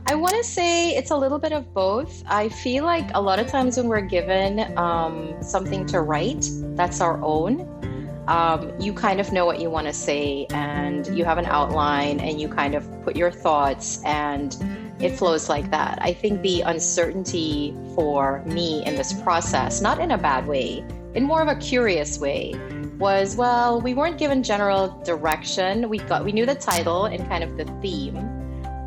I want to say it's a little bit of both. I feel like a lot of times when we're given something to write that's our own, you kind of know what you want to say and you have an outline and you kind of put your thoughts and it flows like that. I think the uncertainty for me in this process, not in a bad way, in more of a curious way, was, well, we weren't given general direction. We knew the title and kind of the theme.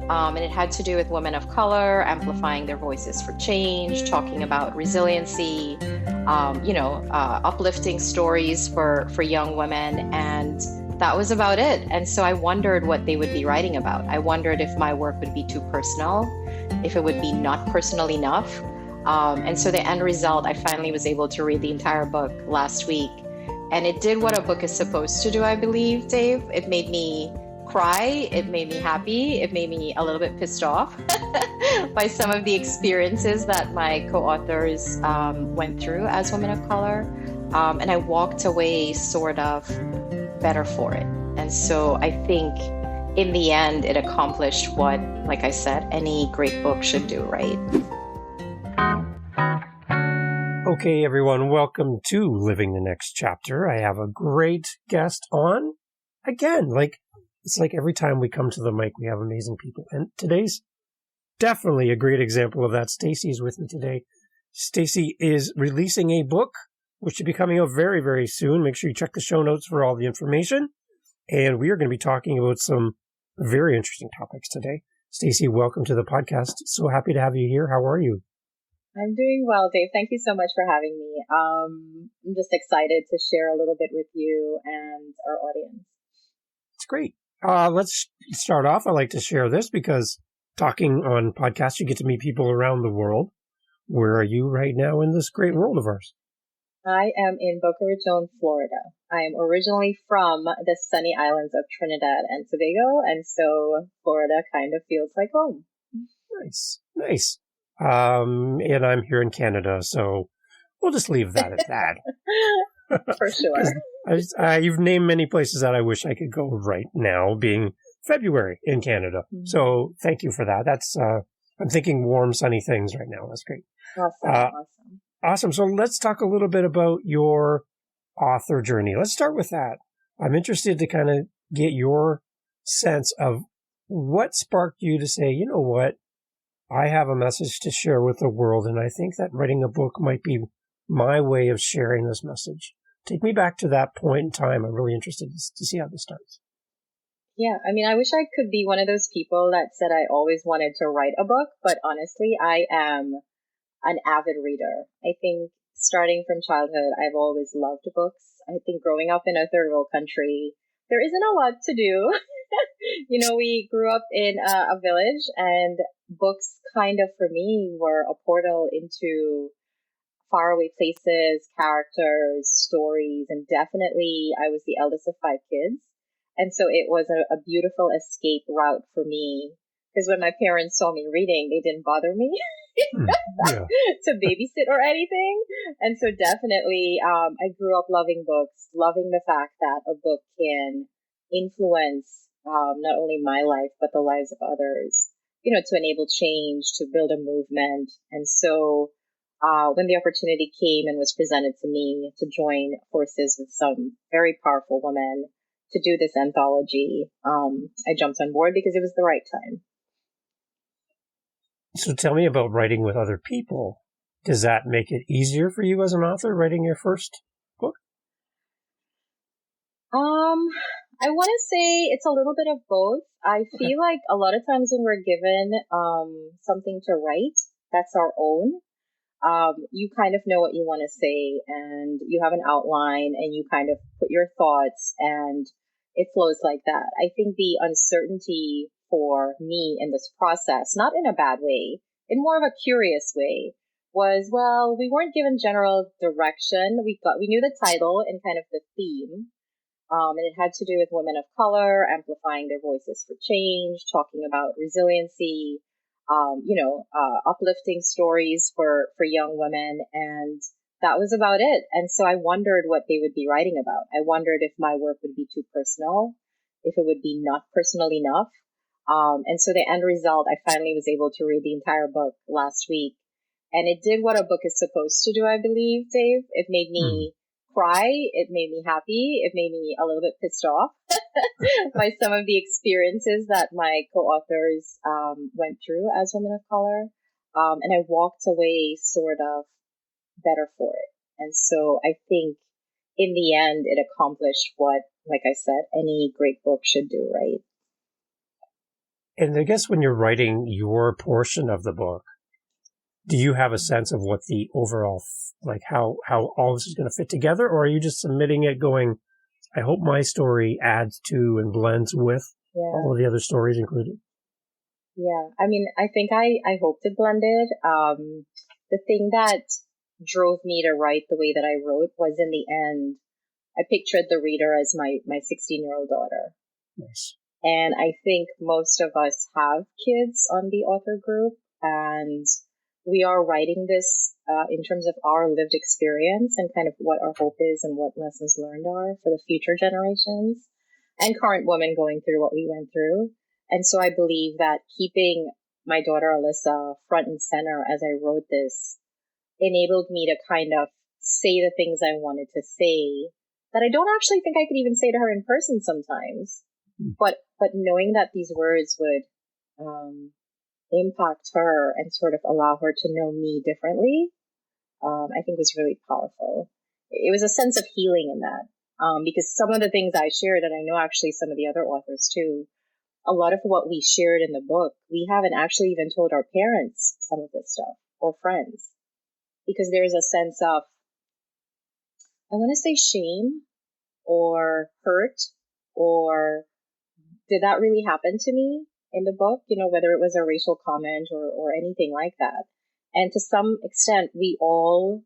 And it had to do with women of color, amplifying their voices for change, talking about resiliency, uplifting stories for young women. And that was about it. And so I wondered what they would be writing about. I wondered if my work would be too personal, if it would be not personal enough. And so the end result, I finally was able to read the entire book last week. And it did what a book is supposed to do, I believe, Dave. It made me cry, it made me happy, it made me a little bit pissed off by some of the experiences that my co-authors went through as women of color. And I walked away sort of better for it. And so I think in the end, it accomplished what, like I said, any great book should do, right? Okay, everyone, welcome to Living the Next Chapter. I have a great guest on. Again, it's like every time we come to the mic, we have amazing people. And today's definitely a great example of that. Stacey is with me today. Stacey is releasing a book, which should be coming out very, very soon. Make sure you check the show notes for all the information. And we are going to be talking about some very interesting topics today. Stacey, welcome to the podcast. So happy to have you here. How are you? I'm doing well, Dave. Thank you so much for having me. I'm just excited to share a little bit with you and our audience. It's great. Let's start off. I like to share this because talking on podcasts, you get to meet people around the world. Where are you right now in this great world of ours? I am in Boca Raton, Florida. I am originally from the sunny islands of Trinidad and Tobago, and so Florida kind of feels like home. Nice. And I'm here in Canada, so we'll just leave that at that. For sure. You've named many places that I wish I could go right now, being February in Canada. Mm-hmm. So thank you for that. That's I'm thinking warm, sunny things right now. That's great. Awesome. So let's talk a little bit about your author journey. Let's start with that. I'm interested to kind of get your sense of what sparked you to say, you know what, I have a message to share with the world, and I think that writing a book might be my way of sharing this message. Take me back to that point in time. I'm really interested to see how this starts. Yeah, I mean, I wish I could be one of those people that said I always wanted to write a book, but honestly, I am an avid reader. I think starting from childhood, I've always loved books. I think growing up in a third world country, there isn't a lot to do. We grew up in a village, and books kind of, for me, were a portal into faraway places, characters, stories, and definitely I was the eldest of 5 kids. And so it was a beautiful escape route for me, because when my parents saw me reading, they didn't bother me to babysit or anything. And so definitely I grew up loving books, loving the fact that a book can influence not only my life, but the lives of others, to enable change, to build a movement. And so when the opportunity came and was presented to me to join forces with some very powerful women to do this anthology, I jumped on board because it was the right time. So tell me about writing with other people. Does that make it easier for you as an author, writing your first book? I want to say it's a little bit of both. I feel like a lot of times when we're given something to write that's our own, you kind of know what you want to say and you have an outline and you kind of put your thoughts and it flows like that. I think the uncertainty for me in this process, not in a bad way, in more of a curious way, was, well, we weren't given general direction. We knew the title and kind of the theme. And it had to do with women of color, amplifying their voices for change, talking about resiliency, uplifting stories for young women. And that was about it. And so I wondered what they would be writing about. I wondered if my work would be too personal, if it would be not personal enough. And so the end result, I finally was able to read the entire book last week. And it did what a book is supposed to do, I believe, Dave. It made me cry. It made me happy. It made me a little bit pissed off by some of the experiences that my co-authors went through as women of color. And I walked away sort of better for it. And so I think in the end, it accomplished what, like I said, any great book should do, right? And I guess when you're writing your portion of the book, do you have a sense of what the overall, like how all this is going to fit together? Or are you just submitting it going, I hope my story adds to and blends with all of the other stories included? Yeah. I mean, I think I hoped it blended. The thing that drove me to write the way that I wrote was in the end, I pictured the reader as my 16-year-old daughter. Nice. And I think most of us have kids on the author group, and we are writing this in terms of our lived experience and kind of what our hope is and what lessons learned are for the future generations and current women going through what we went through. And so I believe that keeping my daughter Alyssa front and center as I wrote this enabled me to kind of say the things I wanted to say that I don't actually think I could even say to her in person sometimes. But knowing that these words would impact her and sort of allow her to know me differently, I think was really powerful. It was a sense of healing in that, because some of the things I shared, and I know actually some of the other authors too, a lot of what we shared in the book, we haven't actually even told our parents some of this stuff or friends, because there is a sense of, I want to say shame or hurt or did that really happen to me in the book? You know, whether it was a racial comment or anything like that. And to some extent, we all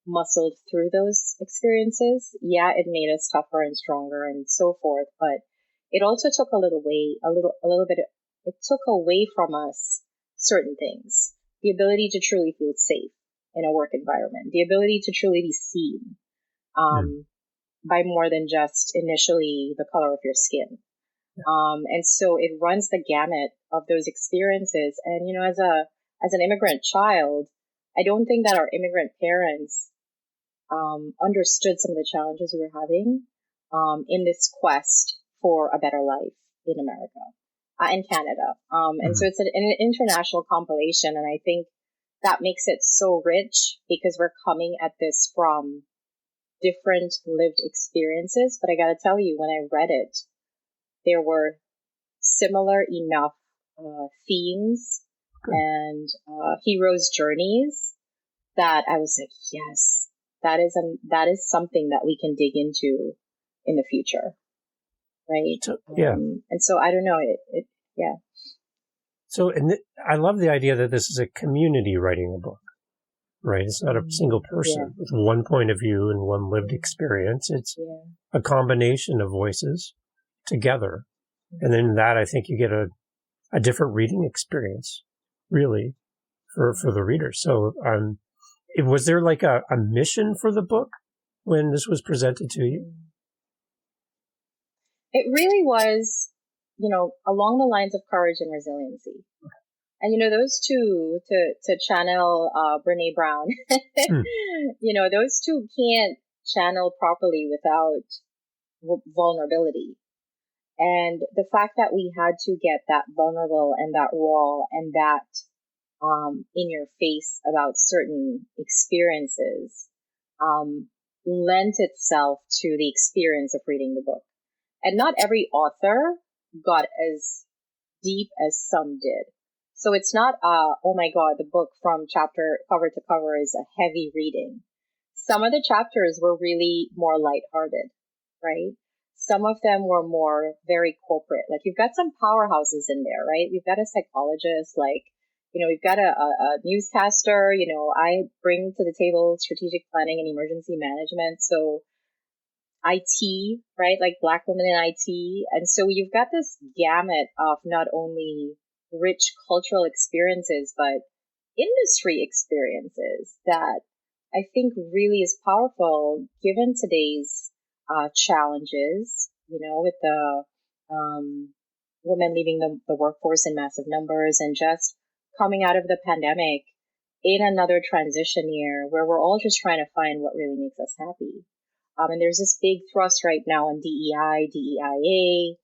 muscled through those experiences. Yeah, it made us tougher and stronger and so forth. But it also took a little bit. It took away from us certain things: the ability to truly feel safe in a work environment, the ability to truly be seen by more than just initially the color of your skin. And so it runs the gamut of those experiences. And, you know, as an immigrant child, I don't think that our immigrant parents, understood some of the challenges we were having, in this quest for a better life in America, and Canada. And so it's an international compilation. And I think that makes it so rich because we're coming at this from different lived experiences. But I got to tell you, when I read it, there were similar enough themes and heroes' journeys that I was like, yes, that is something that we can dig into in the future, right? And so I don't know, yeah. So, I love the idea that this is a community writing a book, right? It's not a single person with one point of view and one lived experience. It's a combination of voices together. And then that, I think you get a different reading experience, really, for the reader. So, was there like a mission for the book when this was presented to you? It really was, you know, along the lines of courage and resiliency. And, you know, those two, to channel Brene Brown, you know, those two can't channel properly without vulnerability. And the fact that we had to get that vulnerable and that raw and that in your face about certain experiences lent itself to the experience of reading the book. And not every author got as deep as some did. So it's not, oh my God, the book from chapter cover to cover is a heavy reading. Some of the chapters were really more lighthearted, right? Some of them were more very corporate. Like you've got some powerhouses in there, right? We've got a psychologist, like, you know, we've got a newscaster, you know, I bring to the table strategic planning and emergency management. So IT, right? Like Black women in IT. And so you've got this gamut of not only rich cultural experiences, but industry experiences that I think really is powerful given today's challenges, you know, with the women leaving the workforce in massive numbers, and just coming out of the pandemic in another transition year where we're all just trying to find what really makes us happy. And there's this big thrust right now on DEI, DEIA,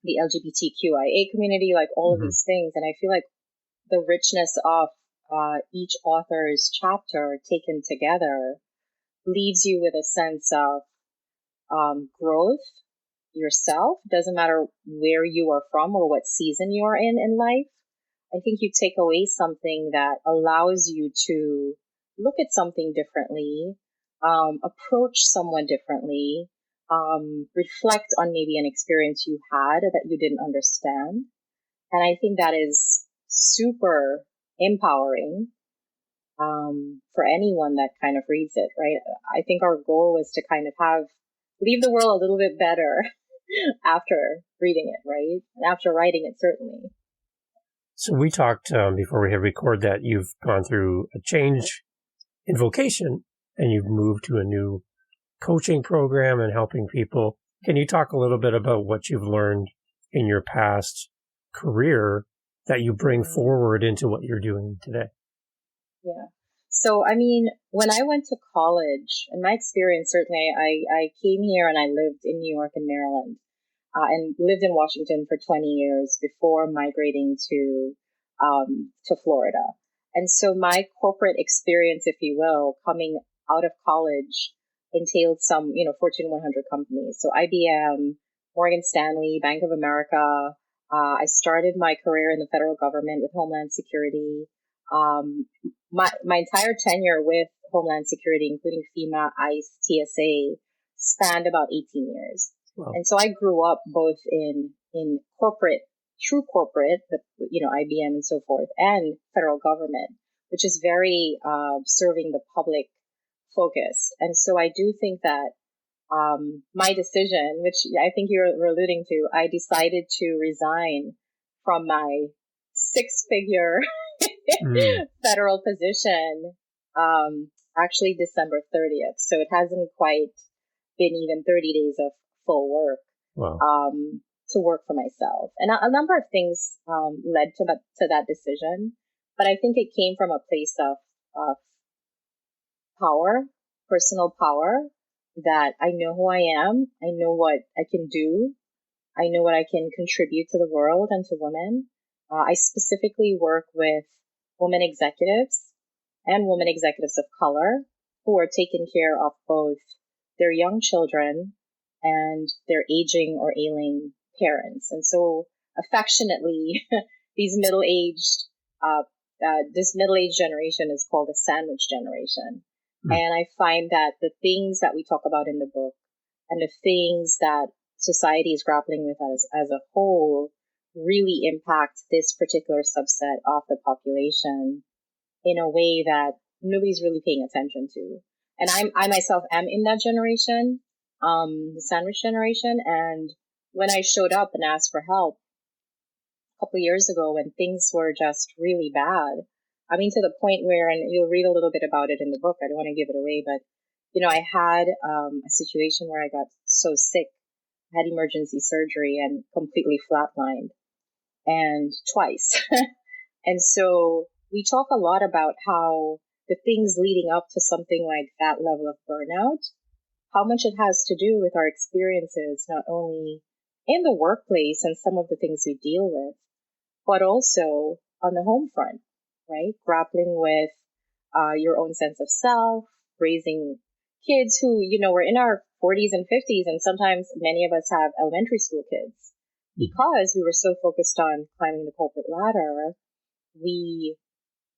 the LGBTQIA community, like all of these things. And I feel like the richness of each author's chapter taken together leaves you with a sense of growth yourself. Doesn't matter where you are from or what season you are in life. I think you take away something that allows you to look at something differently, approach someone differently, reflect on maybe an experience you had that you didn't understand. And I think that is super empowering for anyone that kind of reads it, right? I think our goal was to kind of leave the world a little bit better after reading it, right? And after writing it, certainly. So we talked before we hit record that you've gone through a change in vocation and you've moved to a new coaching program and helping people. Can you talk a little bit about what you've learned in your past career that you bring forward into what you're doing today? Yeah. So, I mean, when I went to college, in my experience, certainly, I came here and I lived in New York and Maryland, and lived in Washington for 20 years before migrating to Florida. And so my corporate experience, if you will, coming out of college entailed some, Fortune 100 companies. So IBM, Morgan Stanley, Bank of America. I started my career in the federal government with Homeland Security. My entire tenure with Homeland Security, including FEMA, ICE, TSA, spanned about 18 years. Wow. And so I grew up both in corporate, true corporate, IBM and so forth, and federal government, which is very serving the public focused. And so I do think that my decision, which I think you were alluding to, I decided to resign from my six-figure federal position, actually December 30th. So it hasn't quite been even 30 days of full work. Wow. To work for myself. And a number of things led to that decision, but I think it came from a place of power, personal power, that I know who I am, I know what I can do, I know what I can contribute to the world and to women. I specifically work with women executives and women executives of color who are taking care of both their young children and their aging or ailing parents. And so affectionately, this middle-aged generation is called the sandwich generation. And I find that the things that we talk about in the book and the things that society is grappling with as a whole really impact this particular subset of the population in a way that nobody's really paying attention to. And I myself am in that generation, the sandwich generation. And when I showed up and asked for help a couple of years ago when things were just really bad, I mean, to the point where, and you'll read a little bit about it in the book, I don't want to give it away, but, I had a situation where I got so sick, I had emergency surgery and completely flatlined, and twice. And so we talk a lot about how the things leading up to something like that level of burnout, how much it has to do with our experiences, not only in the workplace and some of the things we deal with, but also on the home front, right? Grappling with your own sense of self, raising kids who, were in our 40s and 50s, and sometimes many of us have elementary school kids. Because we were so focused on climbing the corporate ladder, we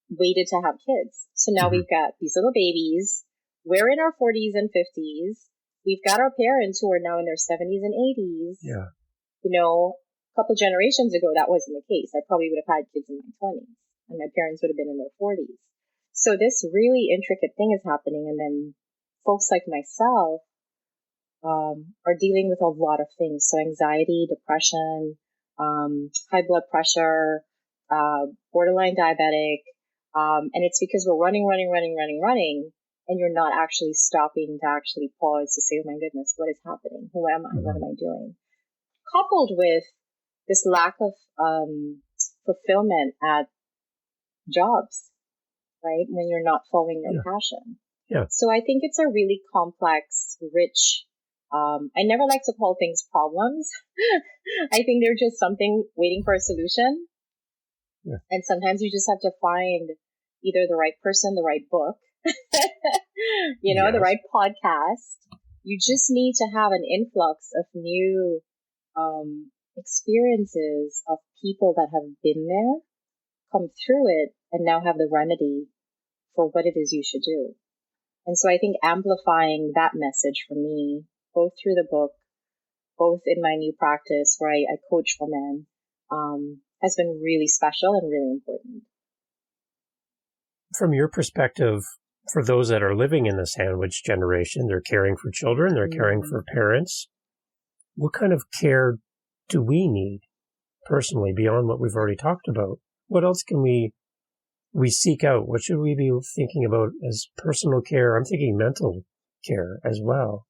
waited to have kids. So now we've got these little babies. We're in our 40s and 50s. We've got our parents who are now in their 70s and 80s. Yeah. A couple generations ago, that wasn't the case. I probably would have had kids in my 20s, and my parents would have been in their 40s. So this really intricate thing is happening. And then folks like myself are dealing with a lot of things. So anxiety, depression, high blood pressure, borderline diabetic. And it's because we're running, and you're not actually stopping to actually pause to say, oh my goodness, what is happening? Who am I? What am I doing? Coupled with this lack of fulfillment at jobs, right? When you're not following your passion. Yeah. So I think it's a really complex, rich, I never like to call things problems. I think they're just something waiting for a solution. Yeah. And sometimes you just have to find either the right person, the right book, the right podcast. You just need to have an influx of new experiences of people that have been there, come through it, and now have the remedy for what it is you should do. And so I think amplifying that message for me, both through the book, both in my new practice where I coach women, has been really special and really important. From your perspective, for those that are living in the sandwich generation, they're caring for children, they're caring for parents. What kind of care do we need personally beyond what we've already talked about? What else can we seek out? What should we be thinking about as personal care? I'm thinking mental care as well,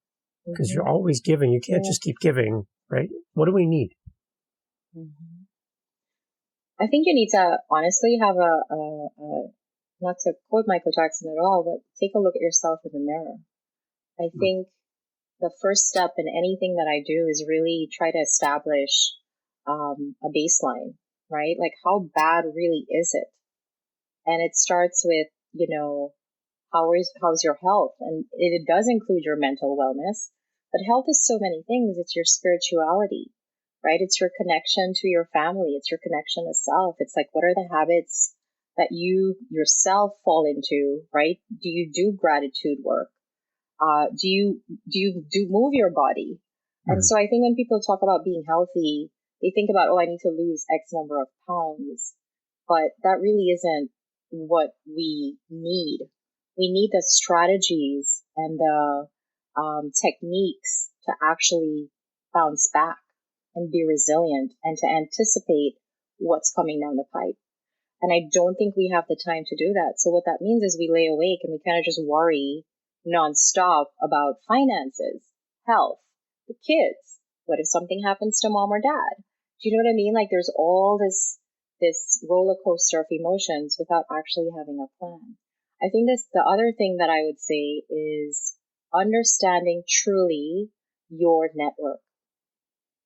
because you're always giving. You can't just keep giving, right? What do we need? I think you need to honestly have a not to quote Michael Jackson at all, but take a look at yourself in the mirror. I think the first step in anything that I do is really try to establish a baseline, right? Like, how bad really is it? And it starts with, how's your health? And it does include your mental wellness, but health is so many things. It's your spirituality, right? It's your connection to your family. It's your connection to self. It's like, what are the habits that you yourself fall into, right? Do you do gratitude work? Do you move your body? And so I think when people talk about being healthy, they think about, I need to lose X number of pounds, but that really isn't what we need. We need the strategies and the techniques to actually bounce back and be resilient and to anticipate what's coming down the pipe. And I don't think we have the time to do that. So what that means is we lay awake and we kind of just worry nonstop about finances, health, the kids. What if something happens to mom or dad? Do you know what I mean? Like, there's all this roller coaster of emotions without actually having a plan. I think the other thing that I would say is understanding truly your network,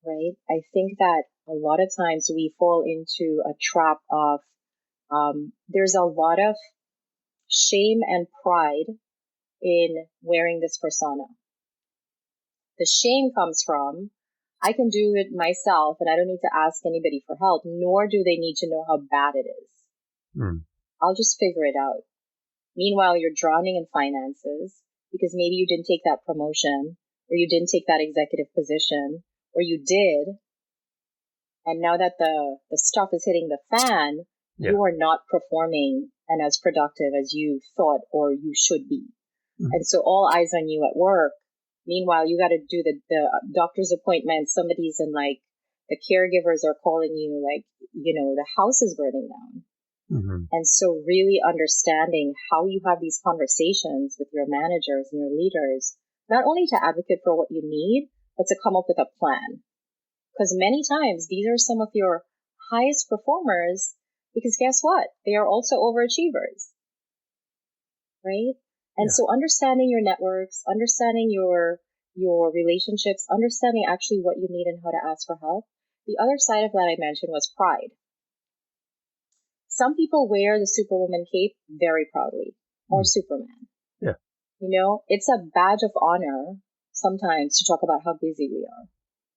right? I think that a lot of times we fall into a trap of there's a lot of shame and pride in wearing this persona. The shame comes from, I can do it myself and I don't need to ask anybody for help, nor do they need to know how bad it is. I'll just figure it out. Meanwhile, you're drowning in finances because maybe you didn't take that promotion or you didn't take that executive position or you did. And now that the stuff is hitting the fan, you are not performing and as productive as you thought or you should be. And so all eyes on you at work. Meanwhile, you got to do the doctor's appointment. Somebody's in, like, the caregivers are calling you, like, the house is burning down. And so really understanding how you have these conversations with your managers and your leaders, not only to advocate for what you need, but to come up with a plan. Because many times these are some of your highest performers, because guess what? They are also overachievers, right? And so understanding your networks, understanding your relationships, understanding actually what you need and how to ask for help. The other side of that I mentioned was pride. Some people wear the Superwoman cape very proudly, or Superman. Yeah. It's a badge of honor sometimes to talk about how busy we are,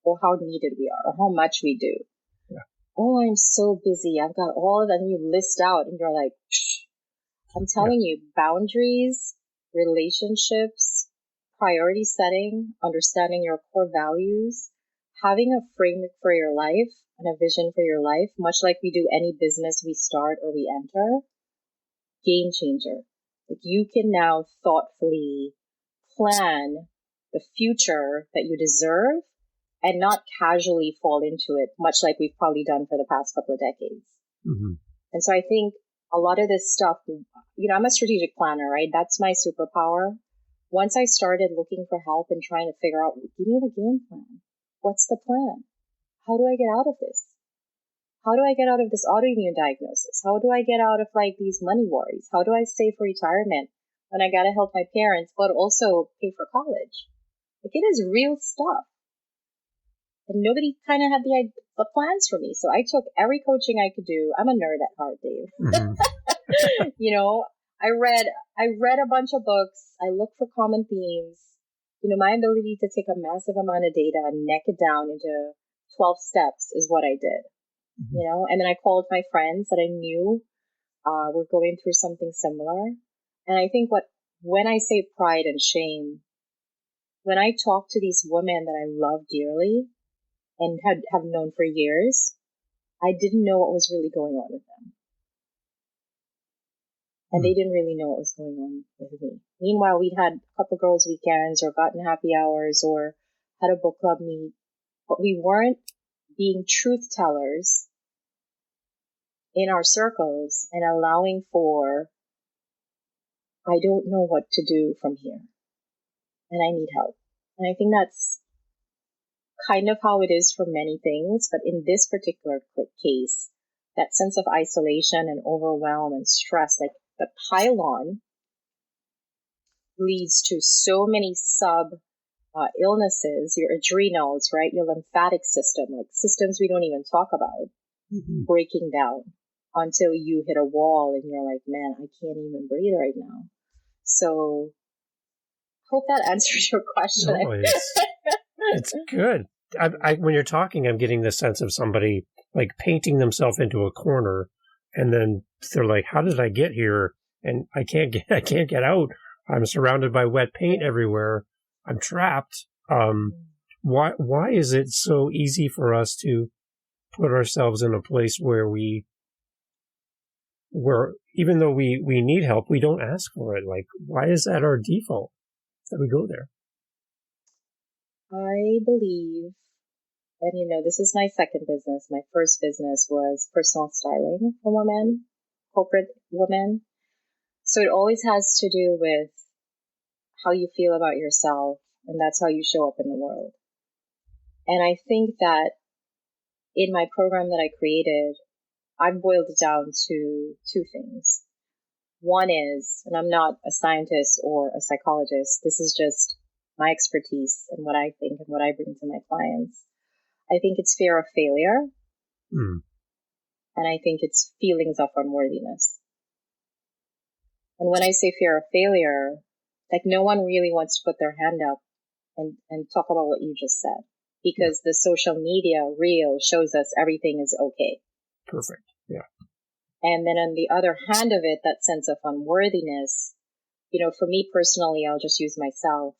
or how needed we are, or how much we do. Yeah. Oh, I'm so busy. I've got all of that. And you list out and you're like, psh. I'm telling you, boundaries, relationships, priority setting, understanding your core values, having a framework for your life and a vision for your life, much like we do any business we start or we enter, game changer. Like, you can now thoughtfully plan the future that you deserve and not casually fall into it, much like we've probably done for the past couple of decades. And so I think a lot of this stuff, I'm a strategic planner, right? That's my superpower. Once I started looking for help and trying to figure out, give me the game plan. What's the plan? How do I get out of this? how do I get out of this autoimmune diagnosis? How do I get out of like these money worries? How do I save for retirement when I got to help my parents, but also pay for college? Like, it is real stuff. And nobody kind of had the plans for me. So I took every coaching I could do. I'm a nerd at heart, Dave. Mm-hmm. You know, I read a bunch of books. I looked for common themes. You know, my ability to take a massive amount of data and neck it down into 12 steps is what I did. Mm-hmm. You know, and then I called my friends that I knew were going through something similar. And I think when I say pride and shame, when I talk to these women that I love dearly and have known for years, I didn't know what was really going on with them. And they didn't really know what was going on with me. Meanwhile, we'd had a couple girls' weekends or gotten happy hours or had a book club meet, but we weren't being truth tellers in our circles and allowing for, I don't know what to do from here and I need help. And I think that's kind of how it is for many things, but in this particular case, that sense of isolation and overwhelm and stress, like the pile-on, leads to so many illnesses, your adrenals, right? Your lymphatic system, like systems we don't even talk about, breaking down until you hit a wall and you're like, man, I can't even breathe right now. So hope that answers your question. No, it's good. When you're talking, I'm getting the sense of somebody like painting themselves into a corner, and then they're like, "How did I get here? And I can't get out. I'm surrounded by wet paint everywhere. I'm trapped." Why is it so easy for us to put ourselves in a place where even though we need help, we don't ask for it? Like, why is that our default that we go there? I believe, and you know, this is my second business. My first business was personal styling for women, corporate women. So it always has to do with how you feel about yourself, and that's how you show up in the world. And I think that in my program that I created, I boiled it down to two things. One is, and I'm not a scientist or a psychologist, this is just my expertise and what I think and what I bring to my clients. I think it's fear of failure. And I think it's feelings of unworthiness. And when I say fear of failure, like, no one really wants to put their hand up and talk about what you just said, because the social media reel shows us everything is okay. Perfect. Yeah. And then on the other hand of it, that sense of unworthiness, you know, for me personally, I'll just use myself.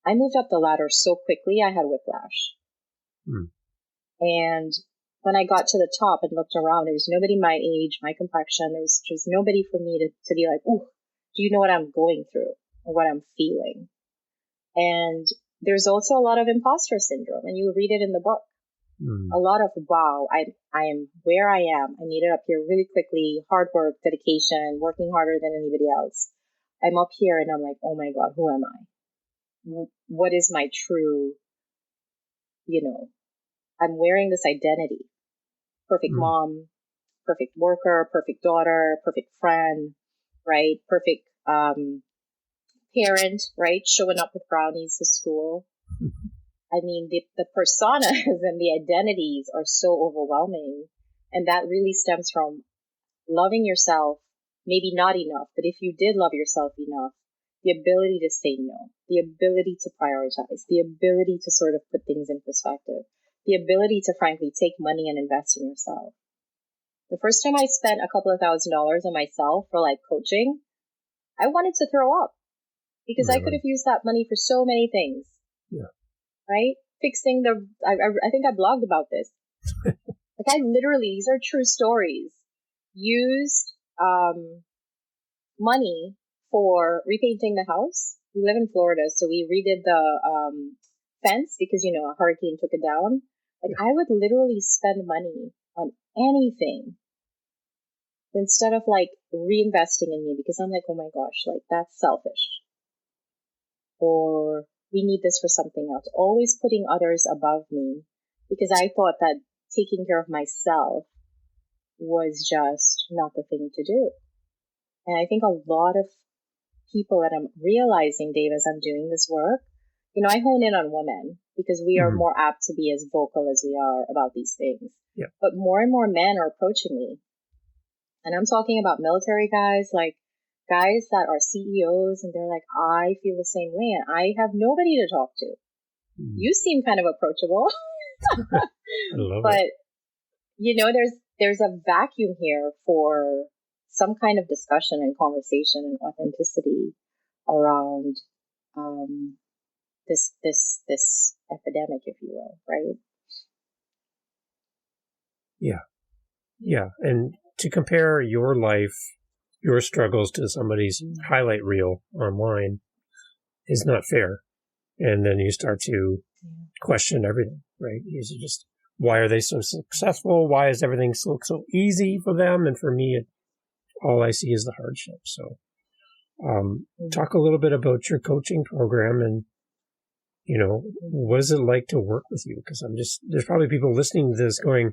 I moved up the ladder so quickly, I had whiplash. And when I got to the top and looked around, there was nobody my age, my complexion. There was just nobody for me to be like, ooh, do you know what I'm going through or what I'm feeling? And there's also a lot of imposter syndrome, and you read it in the book. A lot of, wow, I am where I am. I made it up here really quickly, hard work, dedication, working harder than anybody else. I'm up here and I'm like, oh my God, who am I? What is my true, you know, I'm wearing this identity. Perfect mom, perfect worker, perfect daughter, perfect friend, right? Perfect parent, right? Showing up with brownies to school. I mean, the personas and the identities are so overwhelming. And that really stems from loving yourself, maybe not enough, but if you did love yourself enough, the ability to say no, the ability to prioritize, the ability to sort of put things in perspective, the ability to frankly take money and invest in yourself. The first time I spent a couple of $1,000s on myself for like coaching, I wanted to throw up because I could have used that money for so many things. Yeah. Right? Fixing I think I blogged about this. Like, I literally, these are true stories, used money for repainting the house. We live in Florida, so we redid the fence because, you know, a hurricane took it down. Like, I would literally spend money on anything instead of like reinvesting in me, because I'm like, oh my gosh, like, that's selfish. Or we need this for something else. Always putting others above me, because I thought that taking care of myself was just not the thing to do. And I think a lot of people that I'm realizing, Dave, as I'm doing this work, I hone in on women because we are more apt to be as vocal as we are about these things. Yeah. But more and more men are approaching me. And I'm talking about military guys, like guys that are CEOs, and they're like, I feel the same way, and I have nobody to talk to. You seem kind of approachable. I love but, it. There's a vacuum here for some kind of discussion and conversation and authenticity around this epidemic, if you will, right? Yeah. And to compare your life, your struggles to somebody's highlight reel online is not fair. And then you start to question everything, right? Why are they so successful? Why is everything so easy for them? And for me, all I see is the hardship. So, talk a little bit about your coaching program and, what is it like to work with you? Because there's probably people listening to this going,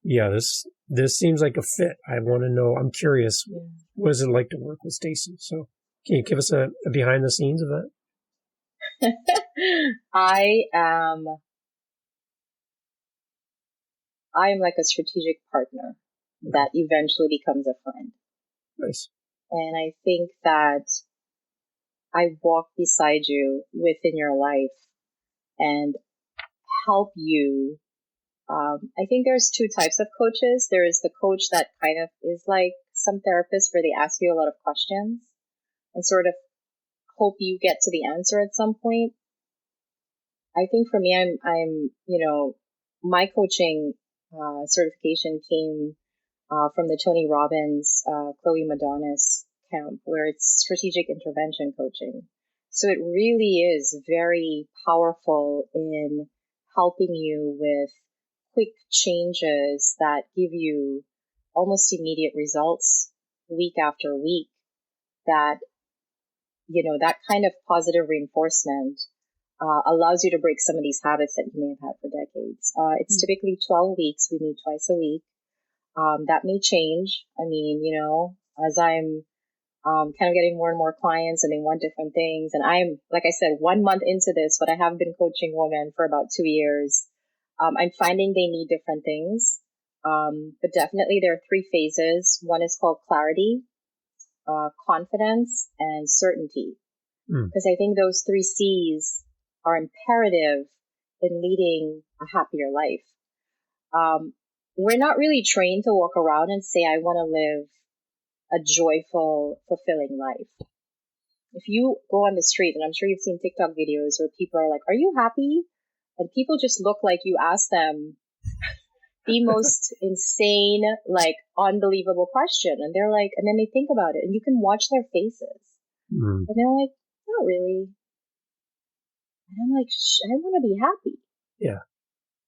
yeah, this seems like a fit. I want to know, I'm curious, what is it like to work with Stacey? So can you give us a behind the scenes of that? I am like a strategic partner that eventually becomes a friend. Nice. And I think that I walk beside you within your life and help you. I think there's two types of coaches. There is the coach that kind of is like some therapists where they ask you a lot of questions and sort of hope you get to the answer at some point. I think for me, I'm my coaching certification came from the Tony Robbins, Chloe Madonis camp, where it's strategic intervention coaching. So it really is very powerful in helping you with quick changes that give you almost immediate results week after week. That, that kind of positive reinforcement allows you to break some of these habits that you may have had for decades. It's typically 12 weeks. We meet twice a week. That may change. I mean, as I'm kind of getting more and more clients and they want different things. And I'm, like I said, 1 month into this, but I have been coaching women for about 2 years. I'm finding they need different things. But definitely there are 3 phases. One is called clarity, confidence, and certainty. Because I think those 3 C's are imperative in leading a happier life. We're not really trained to walk around and say, I want to live a joyful, fulfilling life. If you go on the street, and I'm sure you've seen TikTok videos where people are like, are you happy? And people just look like you ask them the most insane, like unbelievable question. And they're like, and then they think about it and you can watch their faces. And they're like, not really. And I'm like, I want to be happy. Yeah.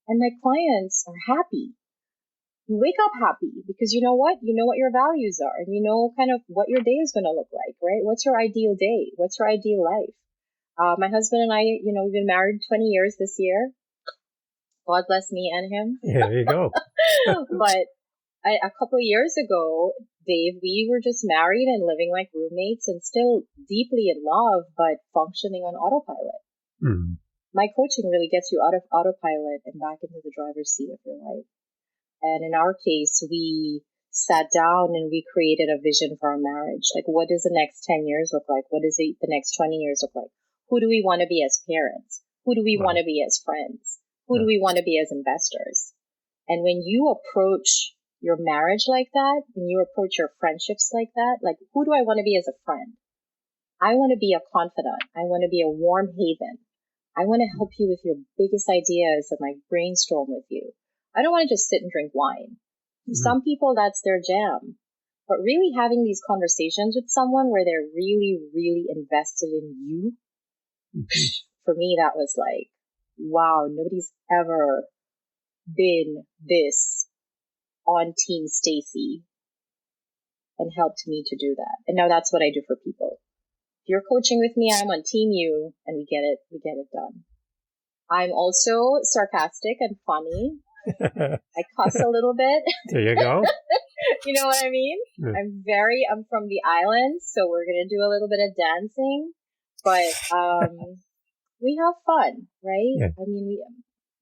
And my clients are happy. You wake up happy because you know what? You know what your values are and you know kind of what your day is going to look like, right? What's your ideal day? What's your ideal life? My husband and I, we've been married 20 years this year. God bless me and him. Yeah, there you go. But a couple of years ago, Dave, we were just married and living like roommates and still deeply in love, but functioning on autopilot. My coaching really gets you out of autopilot and back into the driver's seat of your life. And in our case, we sat down and we created a vision for our marriage. Like, what does the next 10 years look like? What does the next 20 years look like? Who do we want to be as parents? Who do we want to be as friends? Who do we want to be as investors? And when you approach your marriage like that, when you approach your friendships like that, like, who do I want to be as a friend? I want to be a confidant. I want to be a warm haven. I want to help you with your biggest ideas and like brainstorm with you. I don't want to just sit and drink wine. Some people, that's their jam. But really having these conversations with someone where they're really, really invested in you, for me, that was like, wow, nobody's ever been this on Team Stacey and helped me to do that. And now that's what I do for people. If you're coaching with me, I'm on Team You, and we get it done. I'm also sarcastic and funny. I cuss a little bit. There you go. You know what I mean? Yeah. I'm from the islands, so we're going to do a little bit of dancing, but we have fun, right? Yeah. I mean,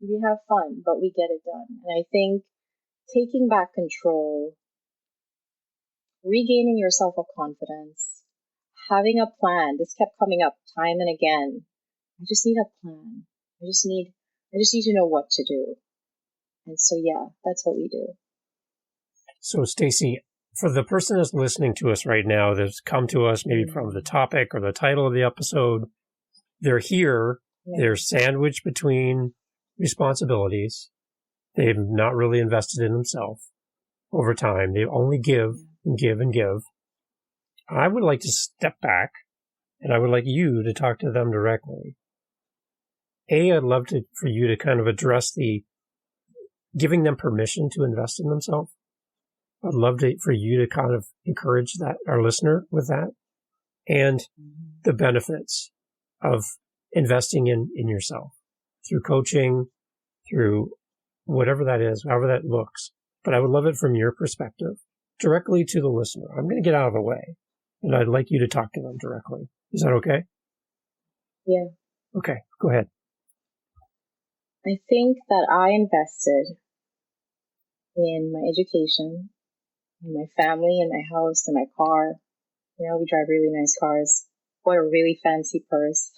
we have fun, but we get it done. And I think taking back control, regaining your self-confidence, having a plan. This kept coming up time and again. I just need a plan. I just need to know what to do. And so, yeah, that's what we do. So, Stacey, for the person that's listening to us right now, that's come to us maybe from the topic or the title of the episode, they're here, they're sandwiched between responsibilities. They've not really invested in themselves over time. They only give and give and give. I would like to step back, and I would like you to talk to them directly. I'd love for you to kind of address giving them permission to invest in themselves. I'd love for you to kind of encourage our listener with that, and the benefits of investing in yourself through coaching, through whatever that is, however that looks. But I would love it from your perspective, directly to the listener. I'm going to get out of the way, and I'd like you to talk to them directly. Is that okay? Yeah. Okay, go ahead. I think that I invested in my education, in my family, in my house, in my car. You know, we drive really nice cars. Bought a really fancy purse.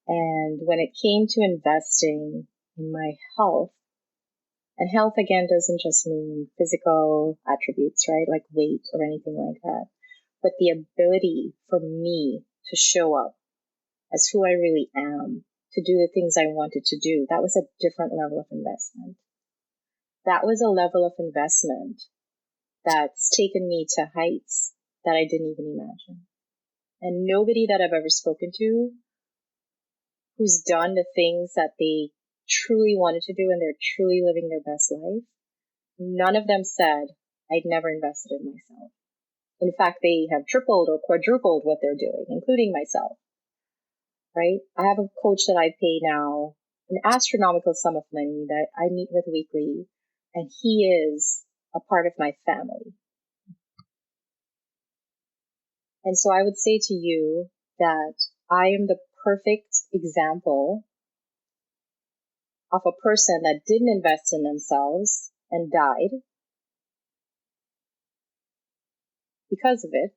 And when it came to investing in my health, and health again doesn't just mean physical attributes, right? Like weight or anything like that, but the ability for me to show up as who I really am, to do the things I wanted to do. That was a different level of investment. That was a level of investment that's taken me to heights that I didn't even imagine. And nobody that I've ever spoken to who's done the things that they truly wanted to do and they're truly living their best life, none of them said, I'd never invested in myself. In fact, they have tripled or quadrupled what they're doing, including myself. Right? I have a coach that I pay now an astronomical sum of money that I meet with weekly, and he is a part of my family. And so I would say to you that I am the perfect example of a person that didn't invest in themselves and died because of it.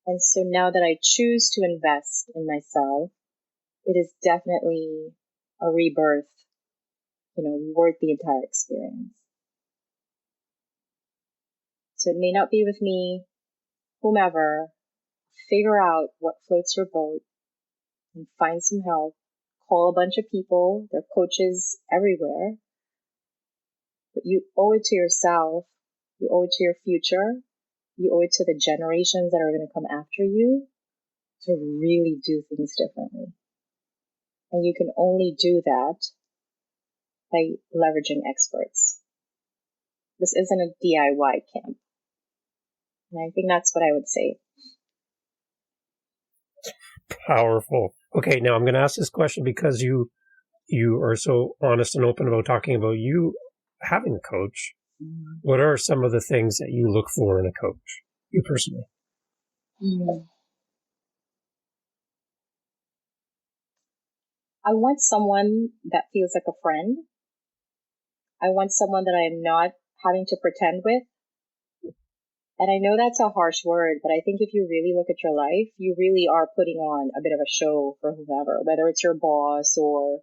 And so now that I choose to invest in myself, it is definitely a rebirth, worth the entire experience. So it may not be with me, whomever, figure out what floats your boat and find some help. Call a bunch of people. There are coaches everywhere. But you owe it to yourself. You owe it to your future. You owe it to the generations that are going to come after you to really do things differently. And you can only do that by leveraging experts. This isn't a DIY camp. And I think that's what I would say. Powerful. Okay, now I'm going to ask this question because you are so honest and open about talking about you having a coach. Mm-hmm. What are some of the things that you look for in a coach, you personally? Mm-hmm. I want someone that feels like a friend. I want someone that I am not having to pretend with. And I know that's a harsh word, but I think if you really look at your life, you really are putting on a bit of a show for whoever, whether it's your boss or,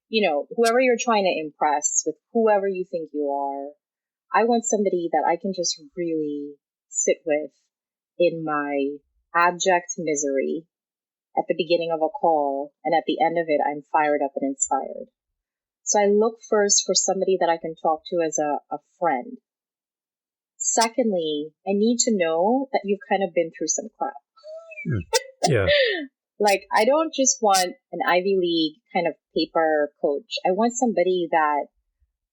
whoever you're trying to impress with whoever you think you are. I want somebody that I can just really sit with in my abject misery at the beginning of a call, and at the end of it, I'm fired up and inspired. So I look first for somebody that I can talk to as a friend. Secondly, I need to know that you've kind of been through some crap. Yeah. Like, I don't just want an Ivy League kind of paper coach. I want somebody that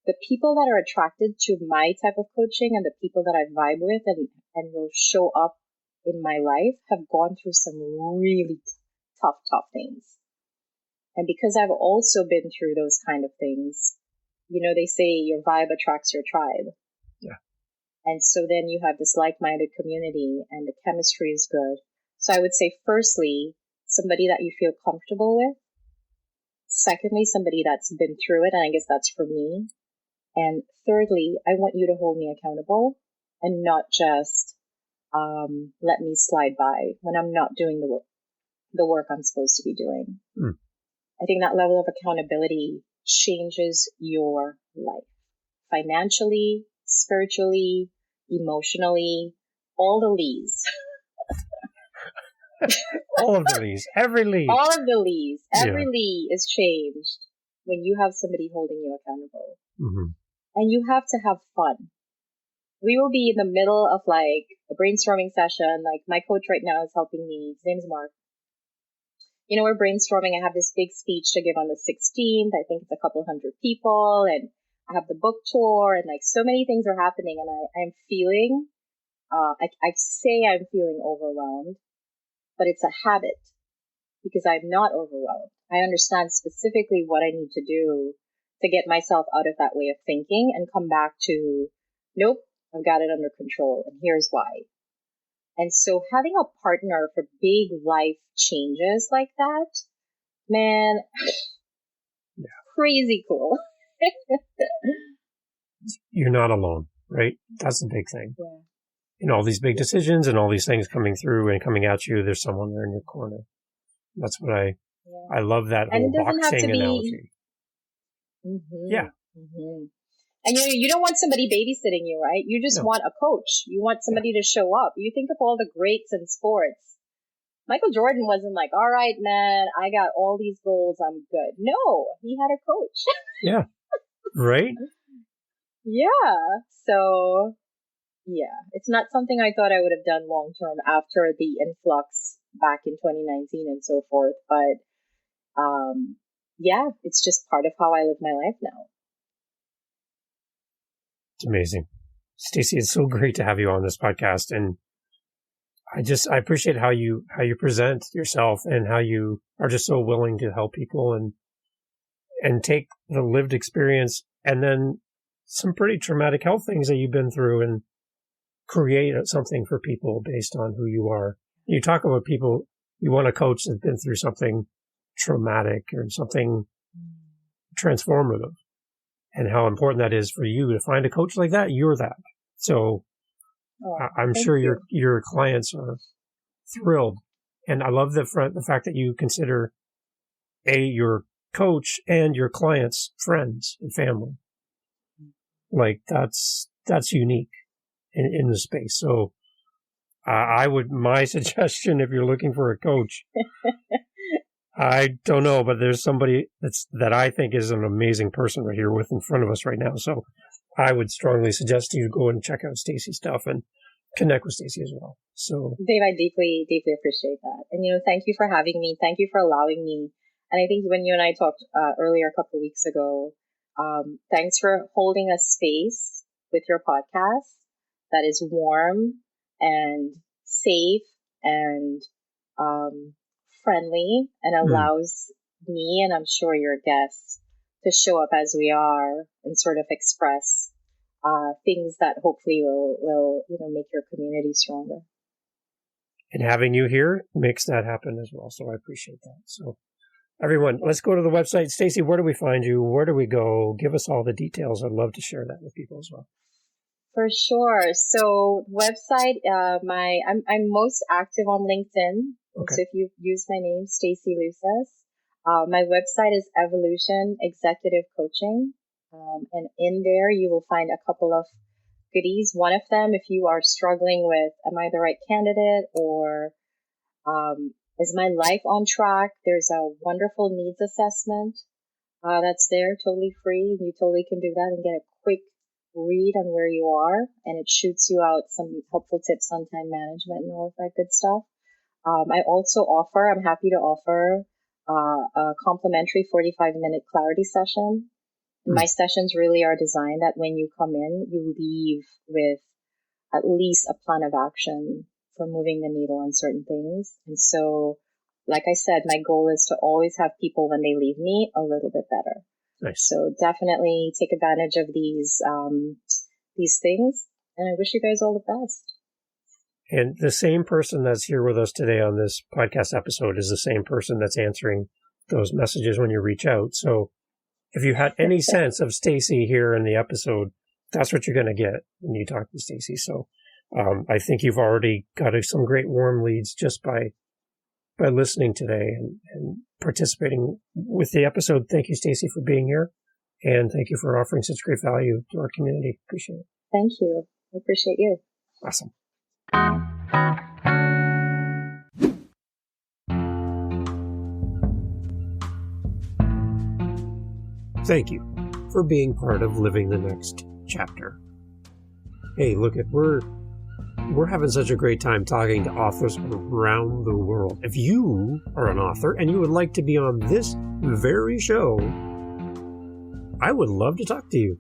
the people that are attracted to my type of coaching and the people that I vibe with and will show up in my life have gone through some really tough things. And because I've also been through those kind of things, they say your vibe attracts your tribe. Yeah. And so then you have this like-minded community and the chemistry is good. So I would say, firstly, somebody that you feel comfortable with. Secondly, somebody that's been through it. And I guess that's for me. And thirdly, I want you to hold me accountable and not just let me slide by when I'm not doing the work I'm supposed to be doing. I think that level of accountability changes your life financially, spiritually, emotionally, all the leaves. All of the leaves, every leaf. All of the leaves, every leaf is changed when you have somebody holding you accountable. Mm-hmm. And you have to have fun. We will be in the middle of like a brainstorming session. Like my coach right now is helping me. His name's Mark. We're brainstorming. I have this big speech to give on the 16th. I think it's a couple hundred people, and I have the book tour, and like so many things are happening. And I'm feeling, I say I'm feeling overwhelmed, but it's a habit because I'm not overwhelmed. I understand specifically what I need to do to get myself out of that way of thinking and come back to, nope, I've got it under control, and here's why. And so having a partner for big life changes like that, man, crazy cool. You're not alone, right? That's the big thing. Yeah. All these big decisions and all these things coming through and coming at you, there's someone there in your corner. That's what I love that whole boxing analogy. Mm-hmm. Yeah. Mm-hmm. And you don't want somebody babysitting you, right? You just want a coach. You want somebody to show up. You think of all the greats in sports. Michael Jordan wasn't like, all right, man, I got all these goals. I'm good. No, he had a coach. Yeah. Right? Yeah. So, yeah, it's not something I thought I would have done long term after the influx back in 2019 and so forth. But, yeah, it's just part of how I live my life now. It's amazing. Stacey, it's so great to have you on this podcast. And I appreciate how you present yourself and how you are just so willing to help people and take the lived experience and then some pretty traumatic health things that you've been through and create something for people based on who you are. You talk about people, you want a coach that's been through something traumatic or something transformative, and how important that is for you to find a coach like that. You're that. So I'm sure your clients are thrilled. And I love the fact that you consider your coach and your clients friends and family. Like that's unique in the space. So my suggestion, if you're looking for a coach, I don't know, but there's somebody that I think is an amazing person right here in front of us right now. So I would strongly suggest you go and check out Stacey's stuff and connect with Stacey as well. So Dave, I deeply, deeply appreciate that. And, thank you for having me. Thank you for allowing me. And I think when you and I talked earlier a couple of weeks ago, thanks for holding a space with your podcast that is warm and safe and friendly and allows me, and I'm sure your guests, to show up as we are and sort of express things that hopefully will make your community stronger. And having you here makes that happen as well. So I appreciate that. So everyone, let's go to the website. Stacey, where do we find you? Where do we go? Give us all the details. I'd love to share that with people as well. For sure. So website, I'm most active on LinkedIn. Okay. So if you use my name, Stacey Luces, my website is Evolution Executive Coaching. And in there, you will find a couple of goodies. One of them, if you are struggling with, am I the right candidate, or is my life on track? There's a wonderful needs assessment that's there, totally free. You totally can do that and get a quick read on where you are, and it shoots you out some helpful tips on time management and all of that good stuff. I also I'm happy to offer a complimentary 45-minute clarity session. My sessions really are designed that when you come in, you leave with at least a plan of action for moving the needle on certain things. And so like I said, my goal is to always have people when they leave me a little bit better. Nice. So definitely take advantage of these things. And I wish you guys all the best. And the same person that's here with us today on this podcast episode is the same person that's answering those messages when you reach out. So if you had any sense of Stacey here in the episode, that's what you're going to get when you talk to Stacey. So I think you've already got some great warm leads just by listening today and participating with the episode. Thank you, Stacey, for being here. And thank you for offering such great value to our community. Appreciate it. Thank you. I appreciate you. Awesome. Thank you for being part of Living the Next Chapter. Hey, look, we're having such a great time talking to authors around the world. If you are an author and you would like to be on this very show, I would love to talk to you.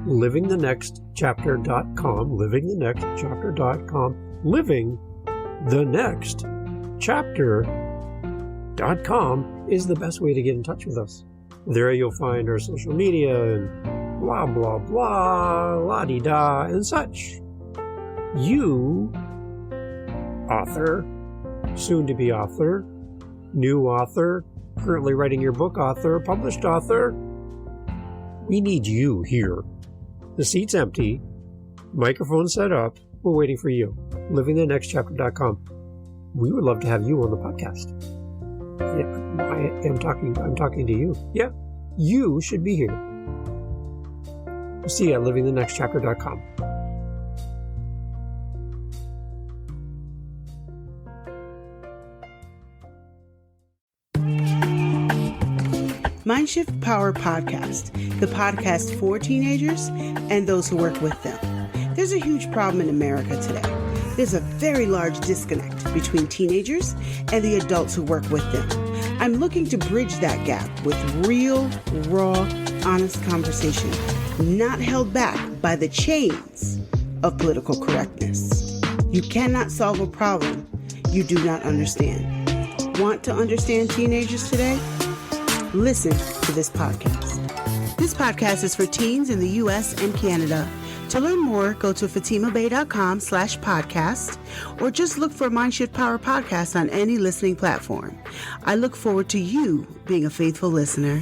livingthenextchapter.com, livingthenextchapter.com, livingthenextchapter.com is the best way to get in touch with us. There you'll find our social media and blah, blah, blah, la-di-da, and such. You, author, soon-to-be author, new author, currently writing your book author, published author, we need you here. The seat's empty, microphone set up, we're waiting for you. livingthenextchapter.com. We would love to have you on the podcast. Yeah, I'm talking to you. Yeah, you should be here. See you at livingthenextchapter.com. Mindshift Power Podcast, the podcast for teenagers and those who work with them. There's a huge problem in America today. There's a very large disconnect between teenagers and the adults who work with them. I'm looking to bridge that gap with real, raw, honest conversation, not held back by the chains of political correctness. You cannot solve a problem you do not understand. Want to understand teenagers today? Listen to this podcast. This podcast is for teens in the U.S. and Canada. To learn more, go to fatimabay.com/podcast or just look for Mindshift Power Podcast on any listening platform. I look forward to you being a faithful listener.